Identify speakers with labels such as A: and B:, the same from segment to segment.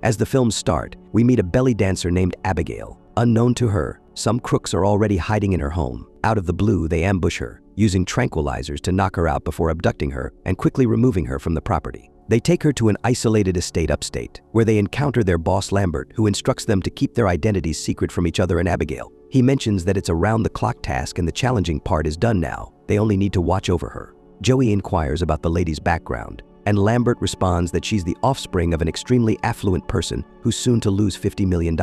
A: As the films start, we meet a belly dancer named Abigail. Unknown to her, some crooks are already hiding in her home. Out of the blue, they ambush her, using tranquilizers to knock her out before abducting her and quickly removing her from the property. They take her to an isolated estate upstate, where they encounter their boss Lambert, who instructs them to keep their identities secret from each other and Abigail. He mentions that it's a round-the-clock task and the challenging part is done now. They only need to watch over her. Joey inquires about the lady's background, and Lambert responds that she's the offspring of an extremely affluent person who's soon to lose $50 million,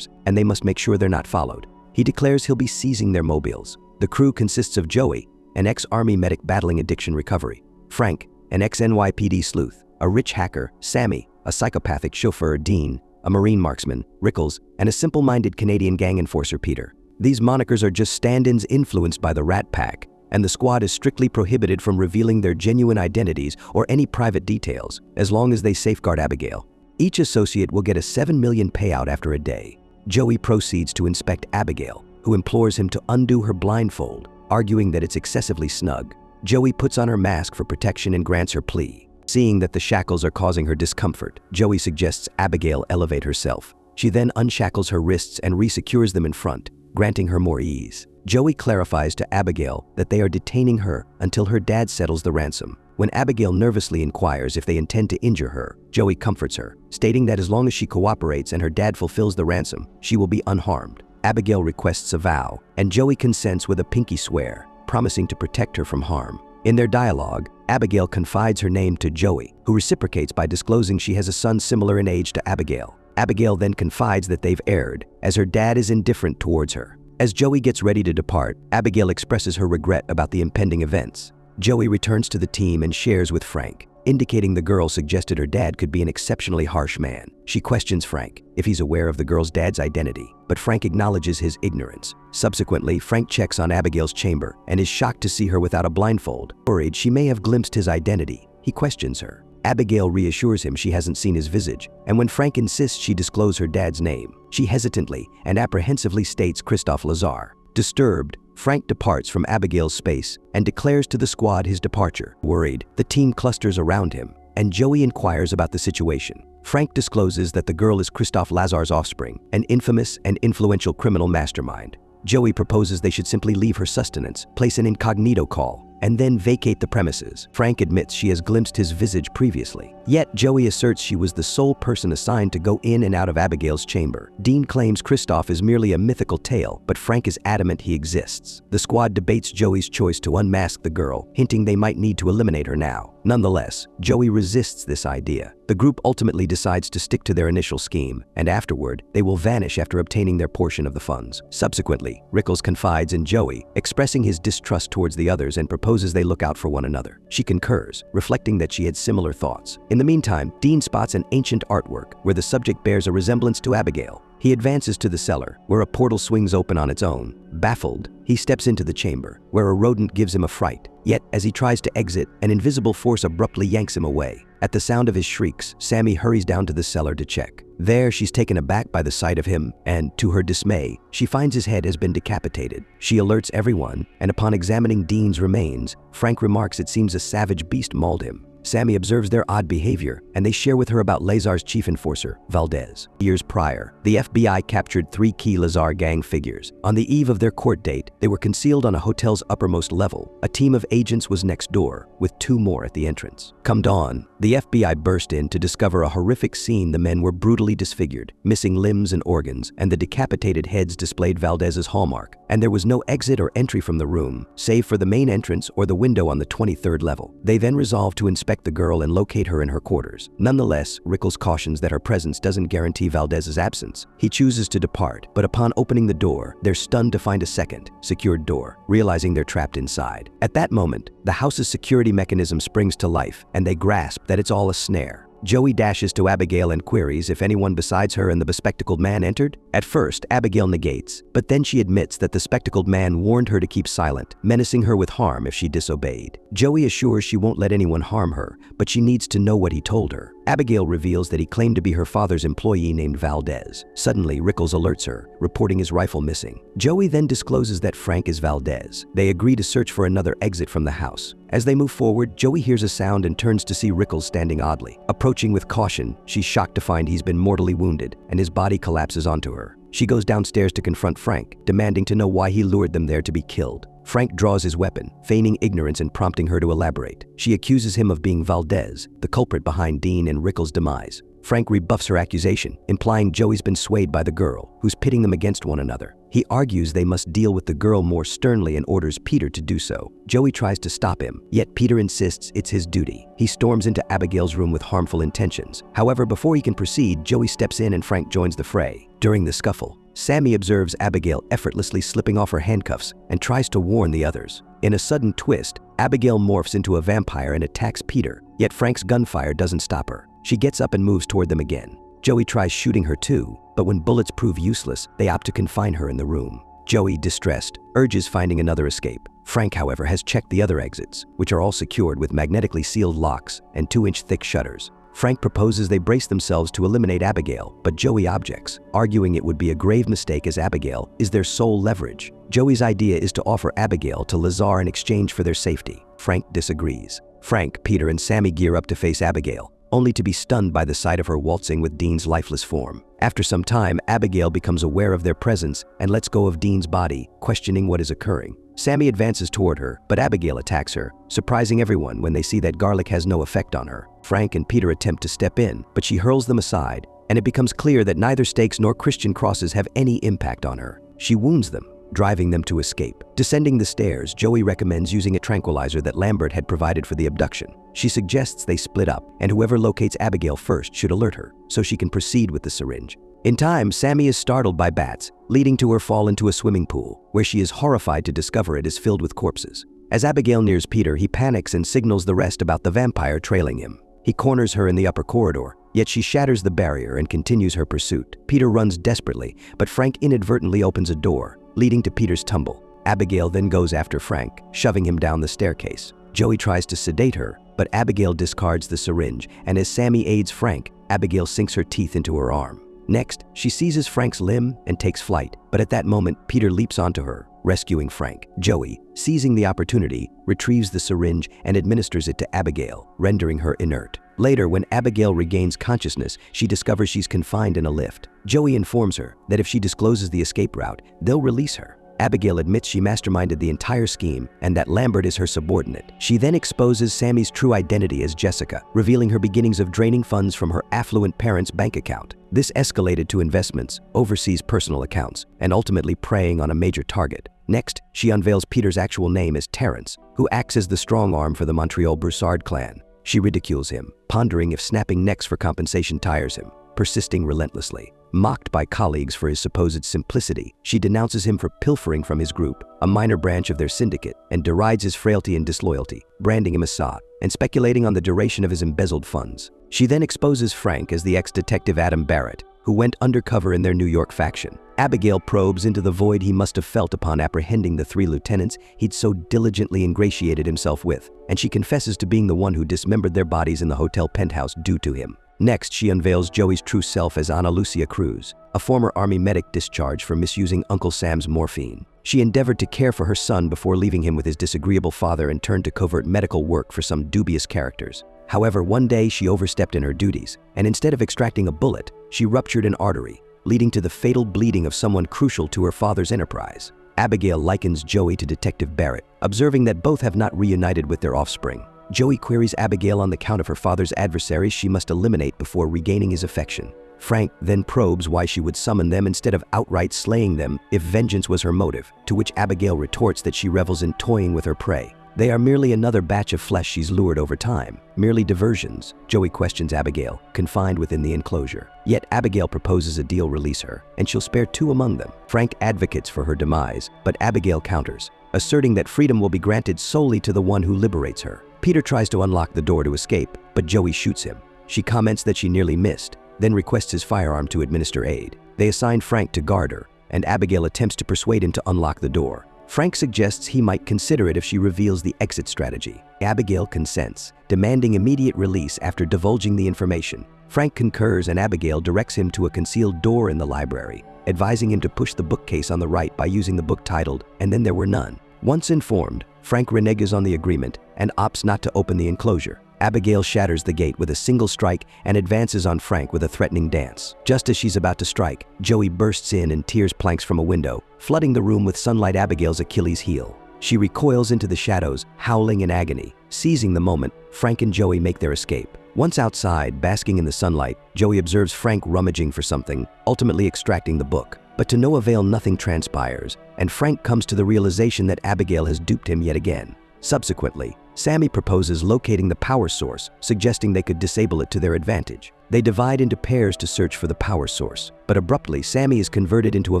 A: and they must make sure they're not followed. He declares he'll be seizing their mobiles. The crew consists of Joey, an ex-army medic battling addiction recovery, Frank, an ex-NYPD sleuth, a rich hacker, Sammy, a psychopathic chauffeur, Dean, a marine marksman, Rickles, and a simple-minded Canadian gang enforcer, Peter. These monikers are just stand-ins influenced by the Rat Pack, and the squad is strictly prohibited from revealing their genuine identities or any private details, as long as they safeguard Abigail. Each associate will get a $7 million payout after a day. Joey proceeds to inspect Abigail, who implores him to undo her blindfold, arguing that it's excessively snug. Joey puts on her mask for protection and grants her plea. Seeing that the shackles are causing her discomfort, Joey suggests Abigail elevate herself. She then unshackles her wrists and resecures them in front, granting her more ease. Joey clarifies to Abigail that they are detaining her until her dad settles the ransom. When Abigail nervously inquires if they intend to injure her, Joey comforts her, stating that as long as she cooperates and her dad fulfills the ransom, she will be unharmed. Abigail requests a vow, and Joey consents with a pinky swear, promising to protect her from harm. In their dialogue, Abigail confides her name to Joey, who reciprocates by disclosing she has a son similar in age to Abigail. Abigail then confides that they've erred, as her dad is indifferent towards her. As Joey gets ready to depart, Abigail expresses her regret about the impending events. Joey returns to the team and shares with Frank, indicating the girl suggested her dad could be an exceptionally harsh man. She questions Frank if he's aware of the girl's dad's identity, but Frank acknowledges his ignorance. Subsequently, Frank checks on Abigail's chamber and is shocked to see her without a blindfold. Worried she may have glimpsed his identity, he questions her. Abigail reassures him she hasn't seen his visage, and when Frank insists she disclose her dad's name, she hesitantly and apprehensively states Kristof Lazaar. Disturbed, Frank departs from Abigail's space and declares to the squad his departure. Worried, the team clusters around him, and Joey inquires about the situation. Frank discloses that the girl is Kristof Lazaar's offspring, an infamous and influential criminal mastermind. Joey proposes they should simply leave her sustenance, place an incognito call, and then vacate the premises. Frank admits she has glimpsed his visage previously. Yet Joey asserts she was the sole person assigned to go in and out of Abigail's chamber. Dean claims Kristof is merely a mythical tale, but Frank is adamant he exists. The squad debates Joey's choice to unmask the girl, hinting they might need to eliminate her now. Nonetheless, Joey resists this idea. The group ultimately decides to stick to their initial scheme, and afterward, they will vanish after obtaining their portion of the funds. Subsequently, Rickles confides in Joey, expressing his distrust towards the others and proposes they look out for one another. She concurs, reflecting that she had similar thoughts. In the meantime, Dean spots an ancient artwork where the subject bears a resemblance to Abigail. He advances to the cellar, where a portal swings open on its own. Baffled, he steps into the chamber, where a rodent gives him a fright. Yet, as he tries to exit, an invisible force abruptly yanks him away. At the sound of his shrieks, Sammy hurries down to the cellar to check. There, she's taken aback by the sight of him, and, to her dismay, she finds his head has been decapitated. She alerts everyone, and upon examining Dean's remains, Frank remarks it seems a savage beast mauled him. Sammy observes their odd behavior, and they share with her about Lazaar's chief enforcer, Valdez. Years prior, the FBI captured 3 key Lazaar gang figures. On the eve of their court date, they were concealed on a hotel's uppermost level. A team of agents was next door, with 2 more at the entrance. Come dawn, the FBI burst in to discover a horrific scene. The men were brutally disfigured, missing limbs and organs, and the decapitated heads displayed Valdez's hallmark. And there was no exit or entry from the room, save for the main entrance or the window on the 23rd level. They then resolved to inspect the girl and locate her in her quarters. Nonetheless, Rickles cautions that her presence doesn't guarantee Valdez's absence. He chooses to depart, but upon opening the door, they're stunned to find a second, secured door, realizing they're trapped inside. At that moment, the house's security mechanism springs to life, and they grasp that it's all a snare. Joey dashes to Abigail and queries if anyone besides her and the bespectacled man entered. At first, Abigail negates, but then she admits that the spectacled man warned her to keep silent, menacing her with harm if she disobeyed. Joey assures she won't let anyone harm her, but she needs to know what he told her. Abigail reveals that he claimed to be her father's employee named Valdez. Suddenly, Rickles alerts her, reporting his rifle missing. Joey then discloses that Frank is Valdez. They agree to search for another exit from the house. As they move forward, Joey hears a sound and turns to see Rickles standing oddly. Approaching with caution, she's shocked to find he's been mortally wounded, and his body collapses onto her. She goes downstairs to confront Frank, demanding to know why he lured them there to be killed. Frank draws his weapon, feigning ignorance and prompting her to elaborate. She accuses him of being Valdez, the culprit behind Dean and Rickles' demise. Frank rebuffs her accusation, implying Joey's been swayed by the girl, who's pitting them against one another. He argues they must deal with the girl more sternly and orders Peter to do so. Joey tries to stop him, yet Peter insists it's his duty. He storms into Abigail's room with harmful intentions. However, before he can proceed, Joey steps in and Frank joins the fray. During the scuffle, Sammy observes Abigail effortlessly slipping off her handcuffs and tries to warn the others. In a sudden twist, Abigail morphs into a vampire and attacks Peter, yet Frank's gunfire doesn't stop her. She gets up and moves toward them again. Joey tries shooting her too, but when bullets prove useless, they opt to confine her in the room. Joey, distressed, urges finding another escape. Frank, however, has checked the other exits, which are all secured with magnetically sealed locks and 2-inch thick shutters. Frank proposes they brace themselves to eliminate Abigail, but Joey objects, arguing it would be a grave mistake as Abigail is their sole leverage. Joey's idea is to offer Abigail to Lazaar in exchange for their safety. Frank disagrees. Frank, Peter, and Sammy gear up to face Abigail, only to be stunned by the sight of her waltzing with Dean's lifeless form. After some time, Abigail becomes aware of their presence and lets go of Dean's body, questioning what is occurring. Sammy advances toward her, but Abigail attacks her, surprising everyone when they see that garlic has no effect on her. Frank and Peter attempt to step in, but she hurls them aside, and it becomes clear that neither stakes nor Christian crosses have any impact on her. She wounds them, driving them to escape. Descending the stairs, Joey recommends using a tranquilizer that Lambert had provided for the abduction. She suggests they split up, and whoever locates Abigail first should alert her, so she can proceed with the syringe. In time, Sammy is startled by bats, leading to her fall into a swimming pool, where she is horrified to discover it is filled with corpses. As Abigail nears Peter, he panics and signals the rest about the vampire trailing him. He corners her in the upper corridor, yet she shatters the barrier and continues her pursuit. Peter runs desperately, but Frank inadvertently opens a door, leading to Peter's tumble. Abigail then goes after Frank, shoving him down the staircase. Joey tries to sedate her, but Abigail discards the syringe, and as Sammy aids Frank, Abigail sinks her teeth into her arm. Next, she seizes Frank's limb and takes flight, but at that moment, Peter leaps onto her, rescuing Frank. Joey, seizing the opportunity, retrieves the syringe and administers it to Abigail, rendering her inert. Later, when Abigail regains consciousness, she discovers she's confined in a lift. Joey informs her that if she discloses the escape route, they'll release her. Abigail admits she masterminded the entire scheme and that Lambert is her subordinate. She then exposes Sammy's true identity as Jessica, revealing her beginnings of draining funds from her affluent parents' bank account. This escalated to investments, overseas personal accounts, and ultimately preying on a major target. Next, she unveils Peter's actual name as Terrence, who acts as the strong arm for the Montreal Broussard clan. She ridicules him, pondering if snapping necks for compensation tires him, persisting relentlessly. Mocked by colleagues for his supposed simplicity, she denounces him for pilfering from his group, a minor branch of their syndicate, and derides his frailty and disloyalty, branding him a sot, and speculating on the duration of his embezzled funds. She then exposes Frank as the ex-detective Adam Barrett, who went undercover in their New York faction. Abigail probes into the void he must have felt upon apprehending the 3 lieutenants he'd so diligently ingratiated himself with, and she confesses to being the one who dismembered their bodies in the hotel penthouse due to him. Next, she unveils Joey's true self as Ana Lucia Cruz, a former Army medic discharged for misusing Uncle Sam's morphine. She endeavored to care for her son before leaving him with his disagreeable father and turned to covert medical work for some dubious characters. However, one day she overstepped in her duties, and instead of extracting a bullet, she ruptured an artery, leading to the fatal bleeding of someone crucial to her father's enterprise. Abigail likens Joey to Detective Barrett, observing that both have not reunited with their offspring. Joey queries Abigail on the count of her father's adversaries she must eliminate before regaining his affection. Frank then probes why she would summon them instead of outright slaying them if vengeance was her motive, to which Abigail retorts that she revels in toying with her prey. They are merely another batch of flesh she's lured over time, merely diversions. Joey questions Abigail, confined within the enclosure. Yet Abigail proposes a deal release her, and she'll spare 2 among them. Frank advocates for her demise, but Abigail counters, asserting that freedom will be granted solely to the one who liberates her. Peter tries to unlock the door to escape, but Joey shoots him. She comments that she nearly missed, then requests his firearm to administer aid. They assign Frank to guard her, and Abigail attempts to persuade him to unlock the door. Frank suggests he might consider it if she reveals the exit strategy. Abigail consents, demanding immediate release after divulging the information. Frank concurs and Abigail directs him to a concealed door in the library, advising him to push the bookcase on the right by using the book titled "And Then There Were None." Once informed, Frank reneges on the agreement and opts not to open the enclosure. Abigail shatters the gate with a single strike and advances on Frank with a threatening dance. Just as she's about to strike, Joey bursts in and tears planks from a window, flooding the room with sunlight. Abigail's Achilles heel. She recoils into the shadows, howling in agony. Seizing the moment, Frank and Joey make their escape. Once outside, basking in the sunlight, Joey observes Frank rummaging for something, ultimately extracting the book. But to no avail, nothing transpires, and Frank comes to the realization that Abigail has duped him yet again. Subsequently, Sammy proposes locating the power source, suggesting they could disable it to their advantage. They divide into pairs to search for the power source, but abruptly Sammy is converted into a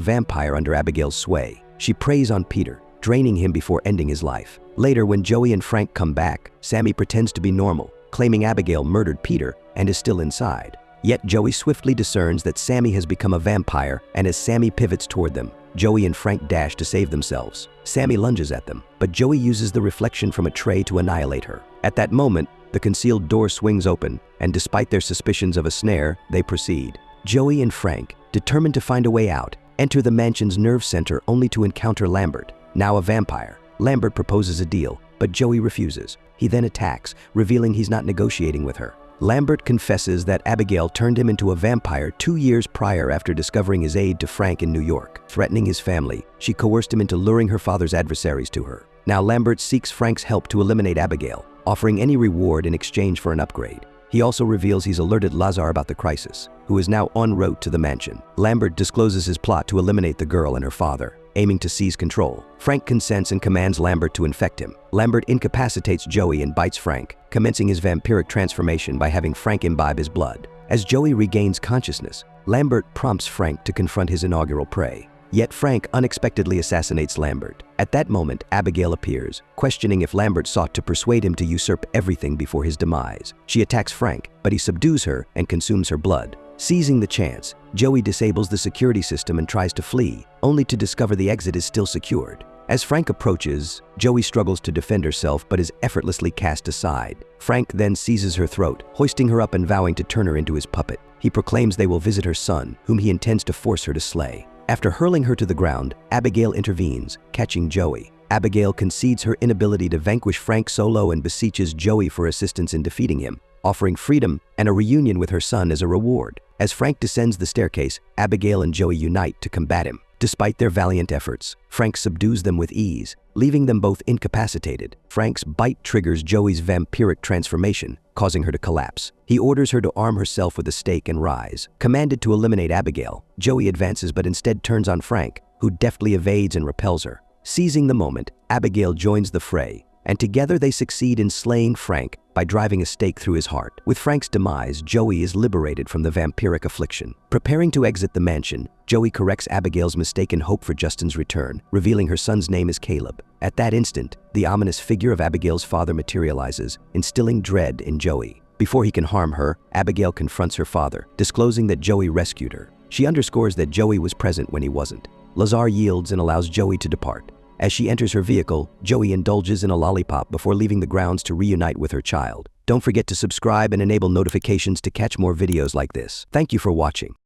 A: vampire under Abigail's sway. She preys on Peter, draining him before ending his life. Later, when Joey and Frank come back, Sammy pretends to be normal, claiming Abigail murdered Peter and is still inside. Yet Joey swiftly discerns that Sammy has become a vampire, and as Sammy pivots toward them, Joey and Frank dash to save themselves. Sammy lunges at them, but Joey uses the reflection from a tray to annihilate her. At that moment, the concealed door swings open, and despite their suspicions of a snare, they proceed. Joey and Frank, determined to find a way out, enter the mansion's nerve center only to encounter Lambert, now a vampire. Lambert proposes a deal, but Joey refuses. He then attacks, revealing he's not negotiating with her. Lambert confesses that Abigail turned him into a vampire 2 years prior after discovering his aid to Frank in New York. Threatening his family, she coerced him into luring her father's adversaries to her. Now Lambert seeks Frank's help to eliminate Abigail, offering any reward in exchange for an upgrade. He also reveals he's alerted Lazaar about the crisis, who is now en route to the mansion. Lambert discloses his plot to eliminate the girl and her father, aiming to seize control. Frank consents and commands Lambert to infect him. Lambert incapacitates Joey and bites Frank, commencing his vampiric transformation by having Frank imbibe his blood. As Joey regains consciousness, Lambert prompts Frank to confront his inaugural prey. Yet Frank unexpectedly assassinates Lambert. At that moment, Abigail appears, questioning if Lambert sought to persuade him to usurp everything before his demise. She attacks Frank, but he subdues her and consumes her blood. Seizing the chance, Joey disables the security system and tries to flee, only to discover the exit is still secured. As Frank approaches, Joey struggles to defend herself but is effortlessly cast aside. Frank then seizes her throat, hoisting her up and vowing to turn her into his puppet. He proclaims they will visit her son, whom he intends to force her to slay. After hurling her to the ground, Abigail intervenes, catching Joey. Abigail concedes her inability to vanquish Frank solo and beseeches Joey for assistance in defeating him, offering freedom and a reunion with her son as a reward. As Frank descends the staircase, Abigail and Joey unite to combat him. Despite their valiant efforts, Frank subdues them with ease, leaving them both incapacitated. Frank's bite triggers Joey's vampiric transformation, causing her to collapse. He orders her to arm herself with a stake and rise. Commanded to eliminate Abigail, Joey advances but instead turns on Frank, who deftly evades and repels her. Seizing the moment, Abigail joins the fray, and together they succeed in slaying Frank by driving a stake through his heart. With Frank's demise, Joey is liberated from the vampiric affliction. Preparing to exit the mansion, Joey corrects Abigail's mistaken hope for Justin's return, revealing her son's name is Caleb. At that instant, the ominous figure of Abigail's father materializes, instilling dread in Joey. Before he can harm her, Abigail confronts her father, disclosing that Joey rescued her. She underscores that Joey was present when he wasn't. Lazaar yields and allows Joey to depart. As she enters her vehicle, Joey indulges in a lollipop before leaving the grounds to reunite with her child. Don't forget to subscribe and enable notifications to catch more videos like this. Thank you for watching.